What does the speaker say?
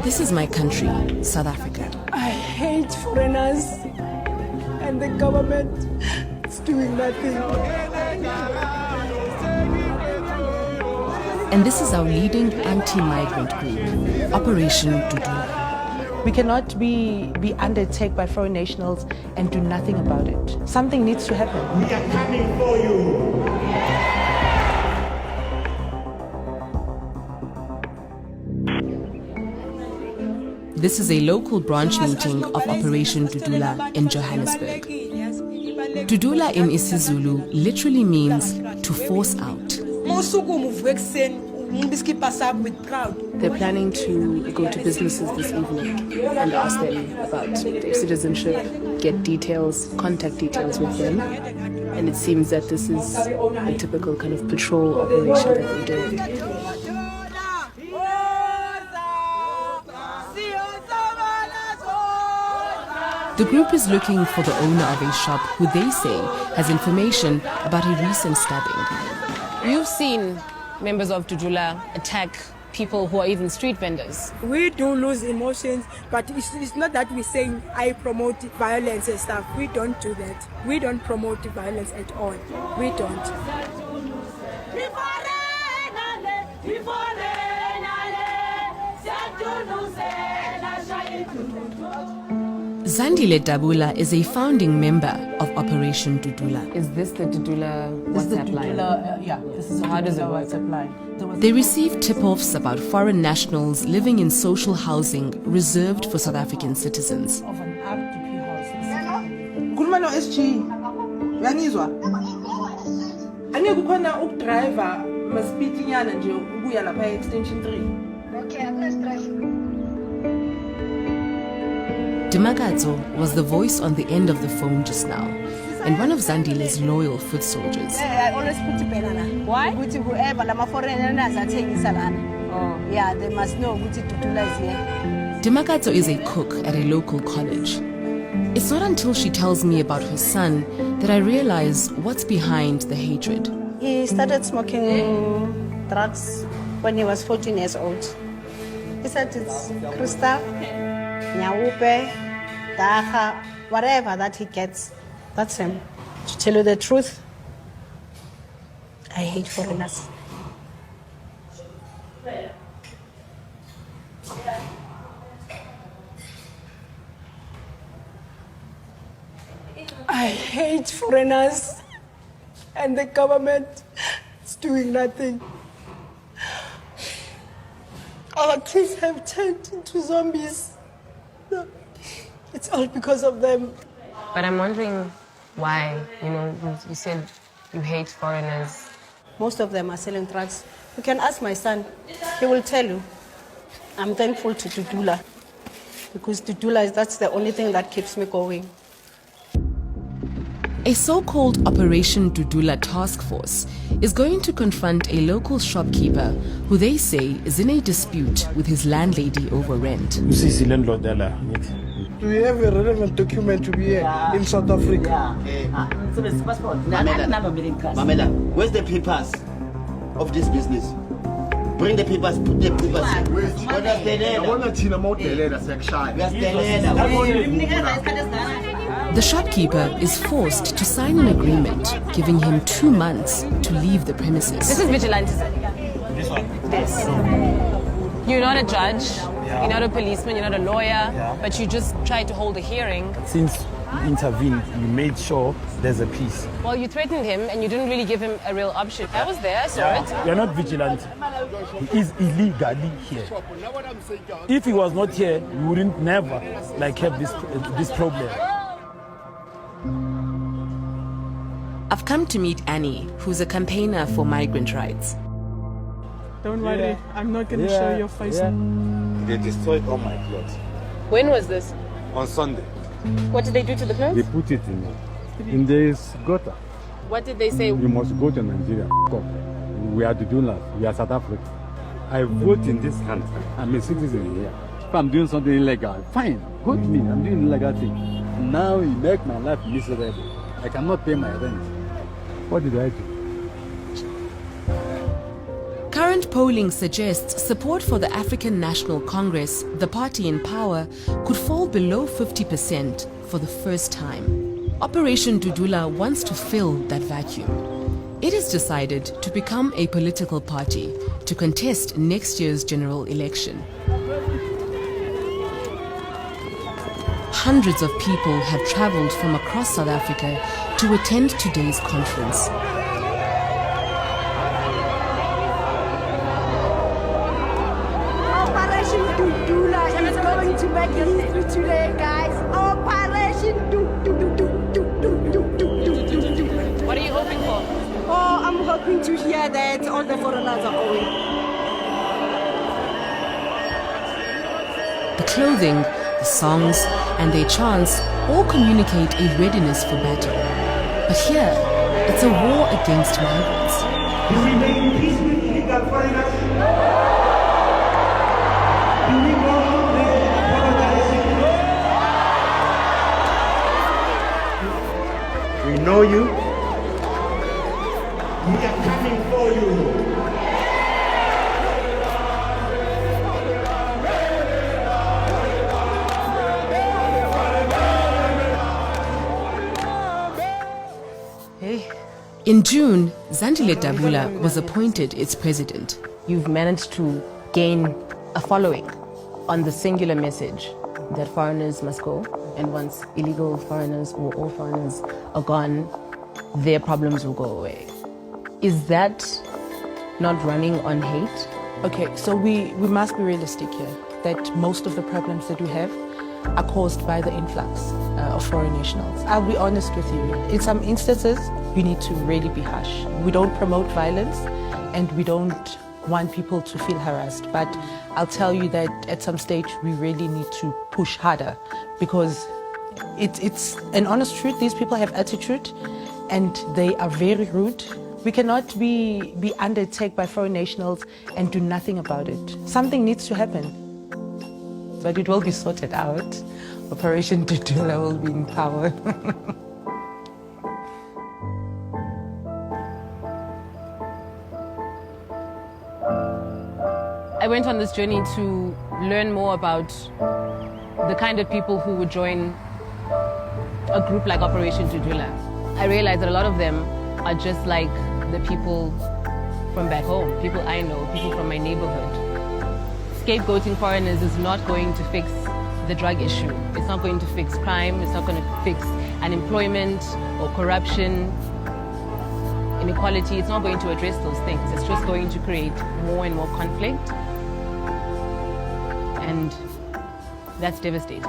This is my country, South Africa. I hate foreigners and the government is doing nothing. And this is our leading anti-migrant group, Operation Dudula. We cannot be undertaken by foreign nationals and do nothing about it. Something needs to happen. We are coming for you. This is a local branch meeting of Operation Dudula in Johannesburg. Dudula in isiZulu literally means to force out. They're planning to go to businesses this evening and ask them about their citizenship, get details, contact details with them. And it seems that this is a typical kind of patrol operation that they're doing. The group is looking for the owner of a shop who they say has information about a recent stabbing. You've seen members of Dudula attack people who are even street vendors. We do lose emotions, but it's not that we're saying I promote violence and stuff. We don't do that. We don't promote violence at all. We don't. Zandile Dabula is a founding member of Operation Dudula. Is this the Dudula WhatsApp line? This is How does it work? WhatsApp line. They receive tip-offs about foreign nationals living in social housing reserved for South African citizens. Of an RDP house. Kulumano SG. Uyangizwa? Angeke kukhona ukudriver masipitinyana nje ukuya lapha extension 3. Okay, I'm Dimakadzo was the voice on the end of the phone just now, and one of Zandile's loyal foot soldiers. I always put banana. Why? Whoever lama foreigners are taking salana. Oh. Yeah, they must know Dudula is here. Dimakadzo is a cook at a local college. It's not until she tells me about her son that I realize what's behind the hatred. He started smoking drugs when he was 14 years old. He said it's crystal, nyaupe, dacha, whatever that he gets, that's him. To tell you the truth, I hate foreigners. I hate foreigners and the government is doing nothing. Our kids have turned into zombies. It's all because of them. But I'm wondering why, you said you hate foreigners. Most of them are selling drugs. You can ask my son, he will tell you. I'm thankful to Dudula because Dudula, that's the only thing that keeps me going. A so-called Operation Dudula task force is going to confront a local shopkeeper who they say is in a dispute with his landlady over rent. Do you have a relevant document to be here in South Africa? Mamela, where's the papers of this business? Bring the papers, put the papers. The shopkeeper is forced to sign an agreement giving him 2 months to leave the premises. This is vigilantism. This one? This. You're not a judge, you're not a policeman, you're not a lawyer, but you just tried to hold a hearing. Since you intervened, you made sure there's a peace. Well, you threatened him and you didn't really give him a real option. I was there, I saw it. You're not vigilant. He is illegally here. If he was not here, we wouldn't never have this problem. I've come to meet Annie, who's a campaigner for migrant rights. Don't worry, I'm not going to show your face. They destroyed all my clothes. When was this? On Sunday. What did they do to the clothes? They put it in this gutter. What did they say? You must go to Nigeria. We are Dudula. We are South Africa. I vote in this country. I'm a citizen here. If I'm doing something illegal, fine. Go to me. I'm doing illegal thing. Now you make my life miserable. I cannot pay my rent. What did I do? Current polling suggests support for the African National Congress, the party in power, could fall below 50% for the first time. Operation Dudula wants to fill that vacuum. It has decided to become a political party to contest next year's general election. Hundreds of people have traveled from across South Africa to attend today's conference. Operation Dudula is going to make history today, guys. Operation What are you hoping for? Oh, I'm hoping to hear that all the foreigners are going. The clothing, the songs, and their chants all communicate a readiness for battle. But here, it's a war against migrants. Do we make peace with illegal foreigners? Do we go out there apologizing? We know you. We are coming for you. In June, Zandile Dabula was appointed its president. You've managed to gain a following on the singular message that foreigners must go, and once illegal foreigners or all foreigners are gone, their problems will go away. Is that not running on hate? Okay, so we must be realistic here, that most of the problems that we have are caused by the influx of foreign nationals. I'll be honest with you, in some instances, we need to really be harsh. We don't promote violence and we don't want people to feel harassed, but I'll tell you that at some stage we really need to push harder, because it's an honest truth. These people have attitude and they are very rude. We cannot be under attack by foreign nationals and do nothing about it. Something needs to happen. But it will be sorted out. Operation Dudula will be in power. I went on this journey to learn more about the kind of people who would join a group like Operation Dudula. I realized that a lot of them are just like the people from back home, people I know, people from my neighborhood. Scapegoating foreigners is not going to fix the drug issue. It's not going to fix crime. It's not going to fix unemployment or corruption, inequality. It's not going to address those things. It's just going to create more and more conflict. And that's devastating.